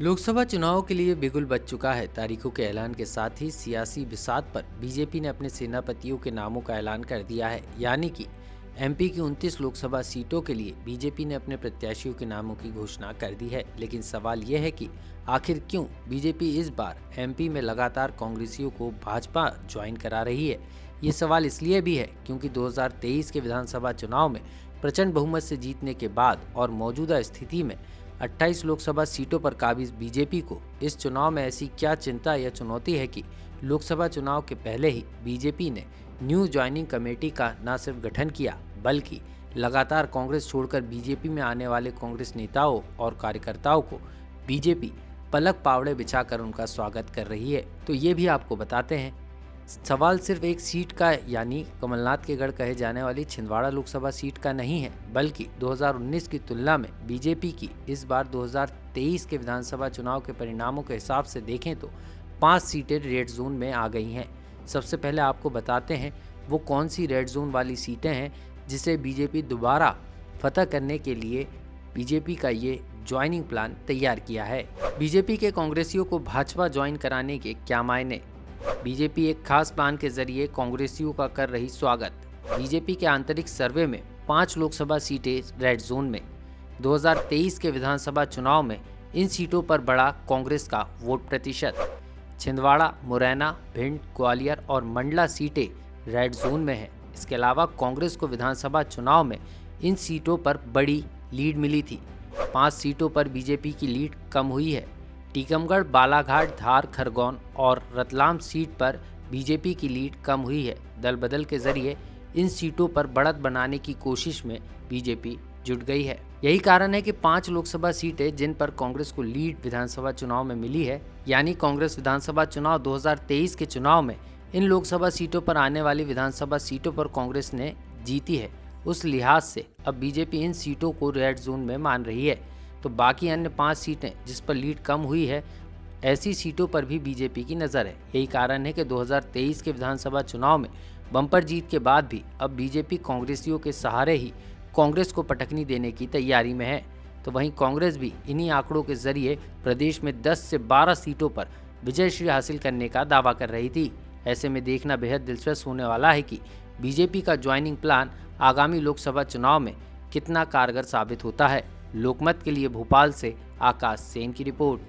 लोकसभा चुनाव के लिए बिगुल बज चुका है। तारीखों के ऐलान के साथ ही सियासी बिसात पर बीजेपी ने अपने सेनापतियों के नामों का ऐलान कर दिया है। यानी कि एमपी की 29 लोकसभा सीटों के लिए बीजेपी ने अपने प्रत्याशियों के नामों की घोषणा कर दी है। लेकिन सवाल यह है कि आखिर क्यों बीजेपी इस बार एमपी में लगातार कांग्रेसियों को भाजपा ज्वाइन करा रही है। ये सवाल इसलिए भी है क्योंकि 2023 के विधानसभा चुनाव में प्रचंड बहुमत से जीतने के बाद और मौजूदा स्थिति में 28 लोकसभा सीटों पर काबिज बीजेपी को इस चुनाव में ऐसी क्या चिंता या चुनौती है कि लोकसभा चुनाव के पहले ही बीजेपी ने न्यू ज्वाइनिंग कमेटी का न सिर्फ गठन किया बल्कि लगातार कांग्रेस छोड़कर बीजेपी में आने वाले कांग्रेस नेताओं और कार्यकर्ताओं को बीजेपी पलक पावड़े बिछाकर उनका स्वागत कर रही है। तो ये भी आपको बताते हैं। सवाल सिर्फ एक सीट का यानी कमलनाथ के गढ़ कहे जाने वाली छिंदवाड़ा लोकसभा सीट का नहीं है, बल्कि 2019 की तुलना में बीजेपी की इस बार 2023 के विधानसभा चुनाव के परिणामों के हिसाब से देखें तो 5 सीटें रेड जोन में आ गई हैं। सबसे पहले आपको बताते हैं वो कौन सी रेड जोन वाली सीटें हैं जिसे बीजेपी दोबारा फतह करने के लिए बीजेपी का ये ज्वाइनिंग प्लान तैयार किया है। बीजेपी के कांग्रेसियों को भाजपा ज्वाइन कराने के क्या मायने। बीजेपी एक खास प्लान के जरिए कांग्रेसियों का कर रही स्वागत। बीजेपी के आंतरिक सर्वे में 5 लोकसभा सीटें रेड जोन में। 2023 के विधानसभा चुनाव में इन सीटों पर बढ़ा कांग्रेस का वोट प्रतिशत। छिंदवाड़ा, मुरैना, भिंड, ग्वालियर और मंडला सीटें रेड जोन में हैं। इसके अलावा कांग्रेस को विधानसभा चुनाव में इन सीटों पर बड़ी लीड मिली थी। 5 सीटों पर बीजेपी की लीड कम हुई है। टीकमगढ़, बालाघाट, धार, खरगोन और रतलाम सीट पर बीजेपी की लीड कम हुई है। दल बदल के जरिए इन सीटों पर बढ़त बनाने की कोशिश में बीजेपी जुट गई है। यही कारण है कि 5 लोकसभा सीटें जिन पर कांग्रेस को लीड विधानसभा चुनाव में मिली है, यानी कांग्रेस विधानसभा चुनाव 2023 के चुनाव में इन लोकसभा सीटों पर आने वाली विधानसभा सीटों पर कांग्रेस ने जीती है। उस लिहाज से अब बीजेपी इन सीटों को रेड जोन में मान रही है। तो बाकी अन्य 5 सीटें जिस पर लीड कम हुई है, ऐसी सीटों पर भी बीजेपी की नज़र है। यही कारण है कि 2023 के विधानसभा चुनाव में बम्पर जीत के बाद भी अब बीजेपी कांग्रेसियों के सहारे ही कांग्रेस को पटकनी देने की तैयारी में है। तो वहीं कांग्रेस भी इन्हीं आंकड़ों के जरिए प्रदेश में 10 से 12 सीटों पर विजयश्री हासिल करने का दावा कर रही थी। ऐसे में देखना बेहद दिलचस्प होने वाला है कि बीजेपी का ज्वाइनिंग प्लान आगामी लोकसभा चुनाव में कितना कारगर साबित होता है। लोकमत के लिए भोपाल से आकाश सेन की रिपोर्ट।